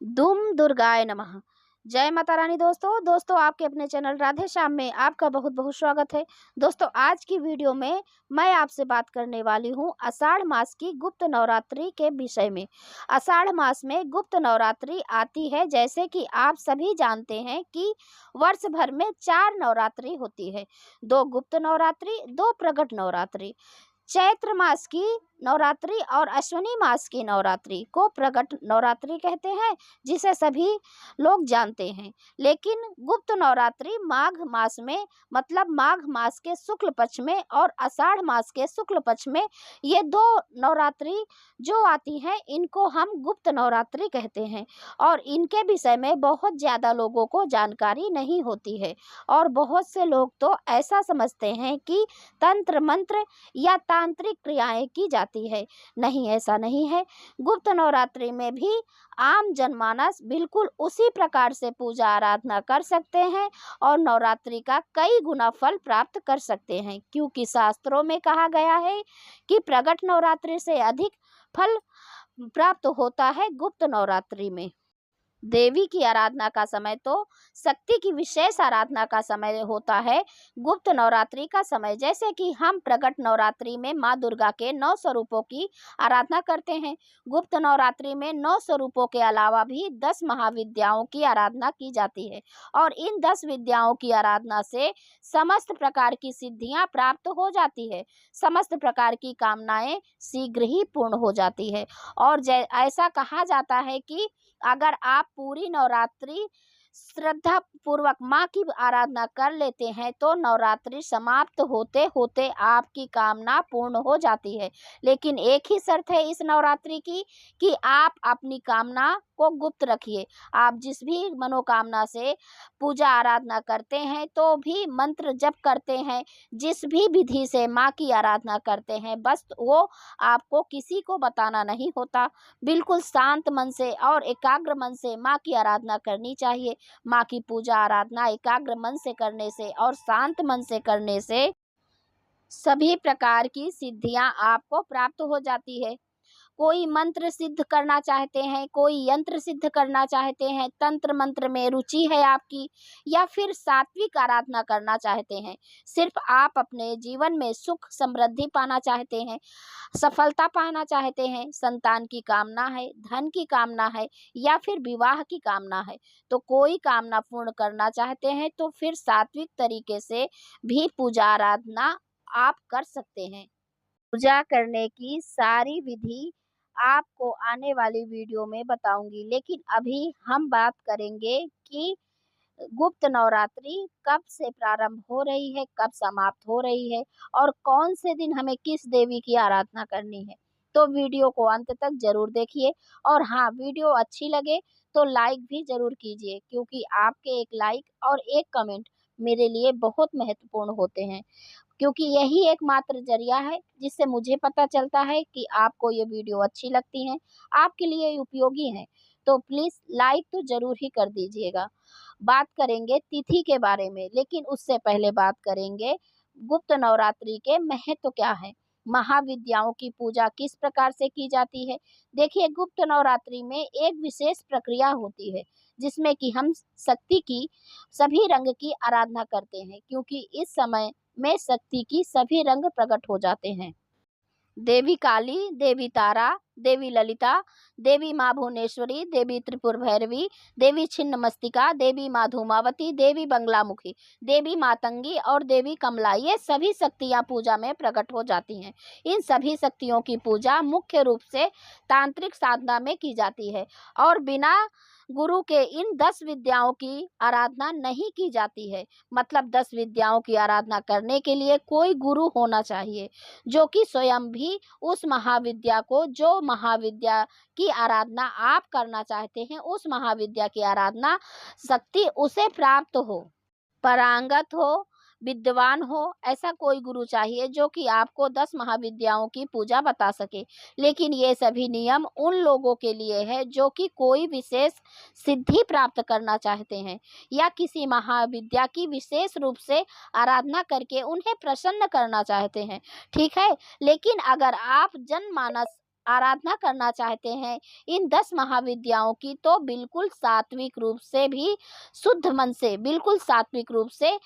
दुम दुर्गाय नमः। जय माता रानी। दोस्तों आपके अपने चैनल राधे श्याम में आपका बहुत बहुत स्वागत है। दोस्तों आज की वीडियो में मैं आपसे बात करने वाली हूँ आषाढ़ मास की गुप्त नवरात्रि के विषय में। आषाढ़ मास में गुप्त नवरात्रि आती है। जैसे कि आप सभी जानते हैं कि वर्ष भर में 4 नवरात्रि होती है, 2 गुप्त नवरात्रि, 2 प्रकट नवरात्रि। चैत्र मास की नवरात्रि और अश्विनी मास की नवरात्रि को प्रकट नवरात्रि कहते हैं, जिसे सभी लोग जानते हैं। लेकिन गुप्त नवरात्रि माघ मास में, मतलब माघ मास के शुक्ल पक्ष में और आषाढ़ मास के शुक्ल पक्ष में, ये 2 नवरात्रि जो आती हैं इनको हम गुप्त नवरात्रि कहते हैं। और इनके विषय में बहुत ज़्यादा लोगों को जानकारी नहीं होती है और बहुत से लोग तो ऐसा समझते हैं कि तंत्र मंत्र या तांत्रिक क्रियाएं की जाती है। नहीं, ऐसा नहीं है। गुप्त नवरात्रि में भी आम जनमानस बिल्कुल उसी प्रकार से पूजा आराधना कर सकते हैं और नवरात्रि का कई गुना फल प्राप्त कर सकते हैं, क्योंकि शास्त्रों में कहा गया है कि प्रगट नवरात्रि से अधिक फल प्राप्त होता है गुप्त नवरात्रि में। देवी की आराधना का समय तो शक्ति की विशेष आराधना का समय होता है गुप्त नवरात्रि का समय। जैसे कि हम प्रगट नवरात्रि में माँ दुर्गा के 9 स्वरूपों की आराधना करते हैं, गुप्त नवरात्रि में 9 स्वरूपों के अलावा भी 10 महाविद्याओं की आराधना की जाती है और इन 10 विद्याओं की आराधना से समस्त प्रकार की सिद्धियां प्राप्त हो जाती है, समस्त प्रकार की कामनाएं शीघ्र ही पूर्ण हो जाती है। और ऐसा कहा जाता है कि अगर आप पूरी नवरात्रि श्रद्धा पूर्वक माँ की आराधना कर लेते हैं तो नवरात्रि समाप्त होते होते आपकी कामना पूर्ण हो जाती है। लेकिन एक ही शर्त है इस नवरात्रि की कि आप अपनी कामना को गुप्त रखिए। आप जिस भी मनोकामना से पूजा आराधना करते हैं, तो भी मंत्र जप करते हैं, जिस भी विधि से माँ की आराधना करते हैं, बस वो आपको किसी को बताना नहीं होता। बिल्कुल शांत मन से और एकाग्र मन से माँ की आराधना करनी चाहिए। माँ की पूजा आराधना एकाग्र मन से करने से और शांत मन से करने से सभी प्रकार की सिद्धियां आपको प्राप्त हो जाती है। कोई मंत्र सिद्ध करना चाहते हैं, कोई यंत्र सिद्ध करना चाहते हैं, तंत्र मंत्र में रुचि है आपकी, या फिर सात्विक आराधना करना चाहते हैं, सिर्फ आप अपने जीवन में सुख समृद्धि पाना चाहते हैं, सफलता पाना चाहते हैं, संतान की कामना है, धन की कामना है या फिर विवाह की कामना है, तो कोई कामना पूर्ण करना चाहते हैं, तो फिर सात्विक तरीके से भी पूजा आराधना आप कर सकते हैं। पूजा करने की सारी विधि आपको आने वाली वीडियो में बताऊंगी, लेकिन अभी हम बात करेंगे कि गुप्त नवरात्रि कब से प्रारंभ हो रही है, कब समाप्त हो रही है और कौन से दिन हमें किस देवी की आराधना करनी है। तो वीडियो को अंत तक जरूर देखिए और हाँ, वीडियो अच्छी लगे तो लाइक भी जरूर कीजिए, क्योंकि आपके एक लाइक और एक कमेंट मेरे लिए बहुत महत्वपूर्ण होते हैं, क्योंकि यही एकमात्र ज़रिया है जिससे मुझे पता चलता है कि आपको ये वीडियो अच्छी लगती हैं, आपके लिए उपयोगी हैं। तो प्लीज़ लाइक तो ज़रूर ही कर दीजिएगा। बात करेंगे तिथि के बारे में, लेकिन उससे पहले बात करेंगे गुप्त नवरात्रि के महत्व क्या है, महाविद्याओं की पूजा किस प्रकार से की जाती है। देखिए, गुप्त नवरात्रि में एक विशेष प्रक्रिया होती है जिसमें कि हम शक्ति की सभी रंग की आराधना करते हैं, क्योंकि इस समय में शक्ति की सभी रंग प्रकट हो जाते हैं। देवी काली, देवी तारा, देवी ललिता, देवी माँ भुवनेश्वरी, देवी त्रिपुर भैरवी, देवी छिन्नमस्तिका, देवी माँ धूमावती, देवी बंगलामुखी, देवी मातंगी और देवी कमला, ये सभी शक्तियाँ पूजा में प्रकट हो जाती हैं। इन सभी शक्तियों की पूजा मुख्य रूप से तांत्रिक साधना में की जाती है और बिना गुरु के इन 10 विद्याओं की आराधना नहीं की जाती है। मतलब 10 विद्याओं की आराधना करने के लिए कोई गुरु होना चाहिए, जो कि स्वयं भी उस महाविद्या को, जो महाविद्या की आराधना आप करना चाहते हैं, उस महाविद्या की आराधना शक्ति उसे प्राप्त हो, पारंगत हो, विद्वान हो। ऐसा कोई गुरु चाहिए जो कि आपको 10 महाविद्याओं की पूजा बता सके। लेकिन ये सभी नियम उन लोगों के लिए है जो कि कोई विशेष सिद्धि प्राप्त करना चाहते हैं या किसी महाविद्या की विशेष रूप से आराधना करके उन्हें प्रसन्न करना चाहते हैं, ठीक है। लेकिन अगर आप जनमानस आराधना करना चाहते हैं इन 10 महाविद्याओं की, तो बिल्कुल सात्विक रूप से भी, शुद्ध मन से, बिल्कुल सात्विक रूप से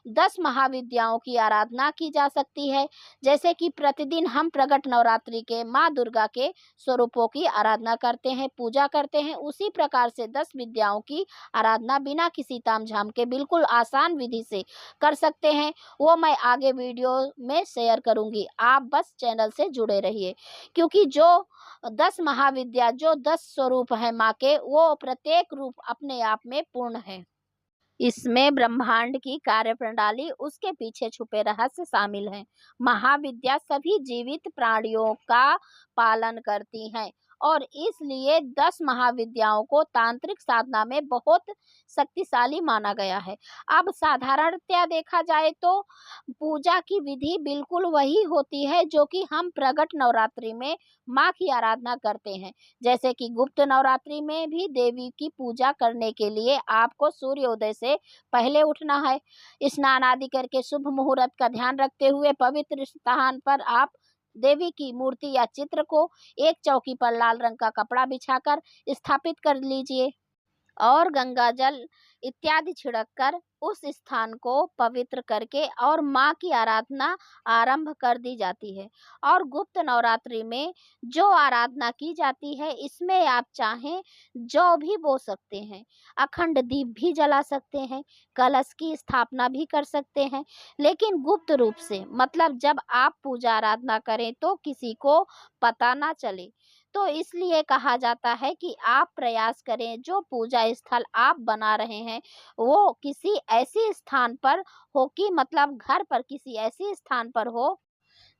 10 महाविद्याओं की आराधना की जा सकती है। जैसे कि प्रतिदिन हम प्रगट नवरात्रि के माँ दुर्गा के स्वरूपों की आराधना करते हैं, पूजा करते हैं, उसी प्रकार से 10 विद्याओं की आराधना बिना किसी तामझाम के बिल्कुल आसान विधि से कर सकते हैं। वो मैं आगे वीडियो में शेयर करूंगी, आप बस चैनल से जुड़े रहिए। क्योंकि जो 10 महाविद्या, जो 10 स्वरूप है माँ के, वो प्रत्येक रूप अपने आप में पूर्ण है। इसमें ब्रह्मांड की कार्य प्रणाली, उसके पीछे छुपे रहस्य शामिल हैं। महाविद्या सभी जीवित प्राणियों का पालन करती हैं और इसलिए 10 महाविद्याओं को तांत्रिक साधना में बहुत शक्तिशाली माना गया है। अब साधारणतया देखा जाए तो पूजा की विधि बिल्कुल वही होती है जो कि हम प्रगट नवरात्रि में माँ की आराधना करते हैं। जैसे कि गुप्त नवरात्रि में भी देवी की पूजा करने के लिए आपको सूर्योदय से पहले उठना है। स्नान आदि करके शुभ मुहूर्त का ध्यान रखते हुए पवित्र स्थान पर आप देवी की मूर्ति या चित्र को एक चौकी पर लाल रंग का कपड़ा बिछाकर स्थापित कर लीजिए और गंगा जल इत्यादि छिड़ककर उस स्थान को पवित्र करके और माँ की आराधना आरंभ कर दी जाती है। और गुप्त नवरात्रि में जो आराधना की जाती है, इसमें आप चाहें जौ भी बो सकते हैं, अखंड दीप भी जला सकते हैं, कलश की स्थापना भी कर सकते हैं, लेकिन गुप्त रूप से, मतलब जब आप पूजा आराधना करें तो किसी को पता ना चले। तो इसलिए कहा जाता है कि आप प्रयास करें जो पूजा स्थल आप बना रहे हैं वो किसी ऐसे स्थान पर हो, कि मतलब घर पर किसी ऐसे स्थान पर हो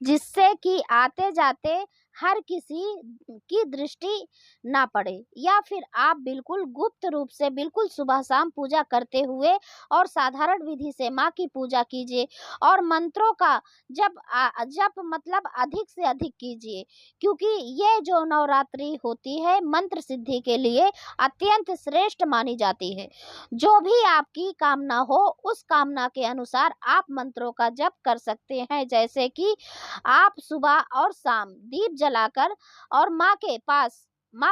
जिससे कि आते जाते हर किसी की दृष्टि ना पड़े। या फिर आप बिल्कुल गुप्त रूप से बिल्कुल सुबह शाम पूजा करते हुए और साधारण विधि से माँ की पूजा कीजिए और मंत्रों का जप मतलब अधिक से अधिक कीजिए, क्योंकि ये जो नवरात्रि होती है मंत्र सिद्धि के लिए अत्यंत श्रेष्ठ मानी जाती है। जो भी आपकी कामना हो उस कामना के अनुसार आप मंत्रों का जप कर सकते हैं। जैसे कि आप सुबह और शाम दीप जलाकर और माँ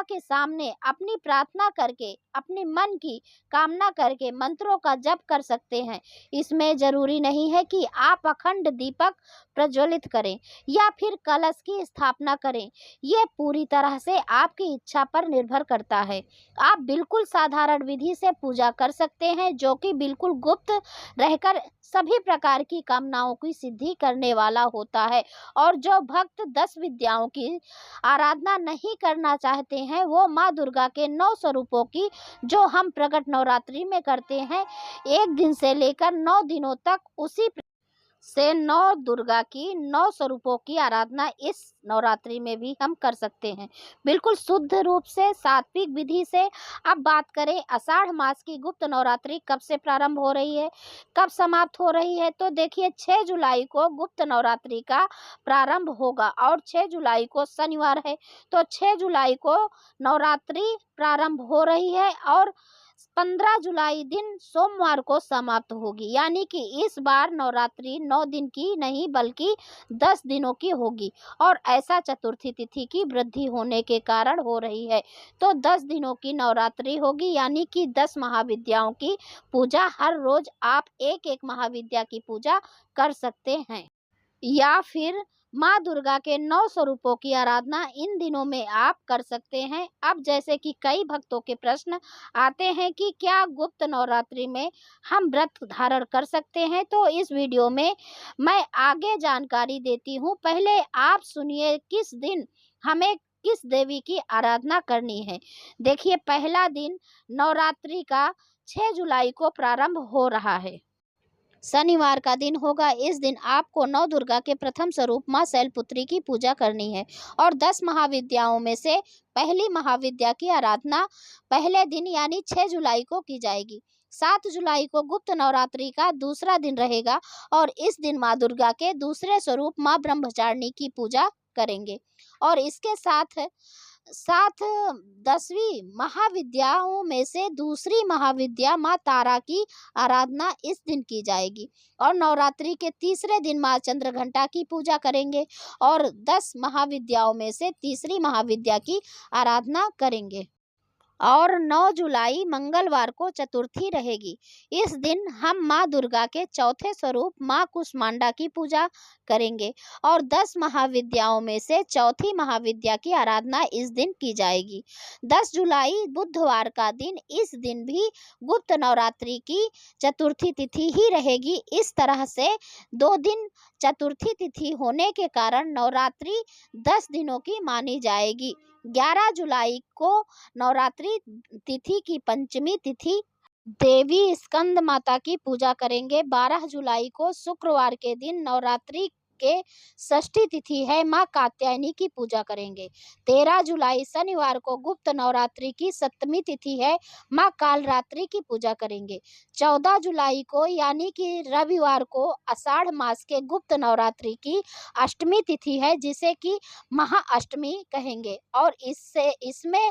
के सामने अपनी प्रार्थना करके, अपने मन की कामना करके मंत्रों का जप कर सकते हैं। इसमें जरूरी नहीं है कि आप अखंड दीपक प्रज्वलित करें या फिर कलश की स्थापना करें, ये पूरी तरह से आपकी इच्छा पर निर्भर करता है। आप बिल्कुल साधारण विधि से पूजा कर सकते हैं जो कि बिल्कुल गुप्त रहकर सभी प्रकार की कामनाओं की सिद्धि करने वाला होता है। और जो भक्त 10 विद्याओं की आराधना नहीं करना चाहते हैं वो माँ दुर्गा के 9 स्वरूपों की, जो हम प्रगट नवरात्रि में करते हैं, 1 दिन से लेकर 9 दिनों तक उसी से 9 दुर्गा की 9 स्वरूपों की आराधना इस नवरात्रि में भी हम कर सकते हैं, बिल्कुल शुद्ध रूप से सात्विक विधि से। अब बात करें आषाढ़ मास की गुप्त नवरात्रि कब से प्रारंभ हो रही है, कब समाप्त हो रही है, तो देखिए 6 जुलाई को गुप्त नवरात्रि का प्रारंभ होगा और 6 जुलाई को शनिवार है, तो 6 जुलाई को नवरात्रि प्रारंभ हो रही है और 15 जुलाई दिन सोमवार को समाप्त होगी। यानी कि इस बार नवरात्रि 9 दिन की नहीं बल्कि 10 दिनों की होगी और ऐसा चतुर्थी तिथि की वृद्धि होने के कारण हो रही है। तो 10 दिनों की नवरात्रि होगी, यानी कि 10 महाविद्याओं की पूजा हर रोज आप एक एक महाविद्या की पूजा कर सकते हैं। या फिर माँ दुर्गा के 9 स्वरूपों की आराधना इन दिनों में आप कर सकते हैं। अब जैसे कि कई भक्तों के प्रश्न आते हैं कि क्या गुप्त नवरात्रि में हम व्रत धारण कर सकते हैं, तो इस वीडियो में मैं आगे जानकारी देती हूँ। पहले आप सुनिए किस दिन हमें किस देवी की आराधना करनी है। देखिए पहला दिन नवरात्रि का 6 जुलाई को प्रारंभ हो रहा है, शनिवार का दिन होगा। इस दिन आपको नौ दुर्गा के प्रथम स्वरूप माँ शैलपुत्री की पूजा करनी है और 10 महाविद्याओं में से पहली महाविद्या की आराधना पहले दिन यानी 6 जुलाई को की जाएगी। 7 जुलाई को गुप्त नवरात्रि का दूसरा दिन रहेगा और इस दिन माँ दुर्गा के दूसरे स्वरूप माँ ब्रह्मचारिणी की पूजा करेंगे। और इसके साथ साथ 10वीं महाविद्याओं में से दूसरी महाविद्या माँ तारा की आराधना इस दिन की जाएगी। और नवरात्रि के तीसरे दिन माँ चंद्रघंटा की पूजा करेंगे और 10 महाविद्याओं में से तीसरी महाविद्या की आराधना करेंगे। और 9 जुलाई मंगलवार को चतुर्थी रहेगी। इस दिन हम माँ दुर्गा के चौथे स्वरूप माँ कुष्मांडा की पूजा करेंगे और 10 महाविद्याओं में से चौथी महाविद्या की आराधना इस दिन की जाएगी। 10 जुलाई बुधवार का दिन, इस दिन भी गुप्त नवरात्रि की चतुर्थी तिथि ही रहेगी। इस तरह से 2 दिन चतुर्थी तिथि होने के कारण नवरात्रि 10 दिनों की मानी जाएगी। 11 जुलाई को नवरात्रि तिथि की पंचमी तिथि देवी स्कंद माता की पूजा करेंगे। 12 जुलाई को शुक्रवार के दिन नवरात्रि के षष्ठी तिथि है, माँ कात्यायनी की पूजा करेंगे। 13 जुलाई शनिवार को गुप्त नवरात्रि की सप्तमी तिथि है, माँ कालरात्रि की पूजा करेंगे। 14 जुलाई को यानी कि रविवार को आषाढ़ मास के गुप्त नवरात्रि की अष्टमी तिथि है, जिसे कि महाअष्टमी कहेंगे और इसमें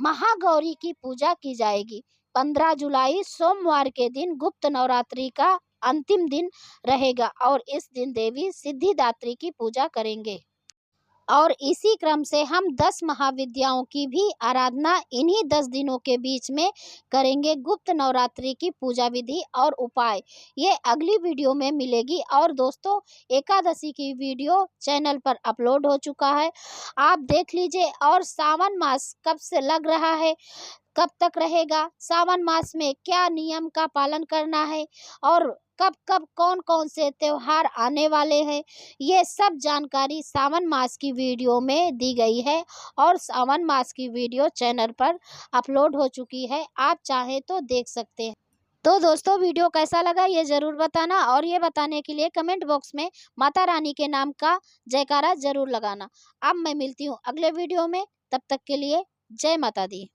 महागौरी की पूजा की जाएगी। 15 जुलाई सोमवार के दिन गुप्त नवरात्रि का अंतिम दिन रहेगा और इस दिन देवी सिद्धिदात्री की पूजा करेंगे। और इसी क्रम से हम 10 महाविद्याओं की भी आराधना इन्हीं 10 दिनों के बीच में करेंगे। गुप्त नवरात्रि की पूजा विधि और उपाय ये अगली वीडियो में मिलेगी। और दोस्तों, एकादशी की वीडियो चैनल पर अपलोड हो चुका है, आप देख लीजिए। और सावन मास कब से लग रहा है, कब तक रहेगा, सावन मास में क्या नियम का पालन करना है और कब कब कौन कौन से त्योहार आने वाले हैं, ये सब जानकारी सावन मास की वीडियो में दी गई है। और सावन मास की वीडियो चैनल पर अपलोड हो चुकी है, आप चाहें तो देख सकते हैं। तो दोस्तों, वीडियो कैसा लगा ये ज़रूर बताना और ये बताने के लिए कमेंट बॉक्स में माता रानी के नाम का जयकारा ज़रूर लगाना। अब मैं मिलती हूँ अगले वीडियो में, तब तक के लिए जय माता दी।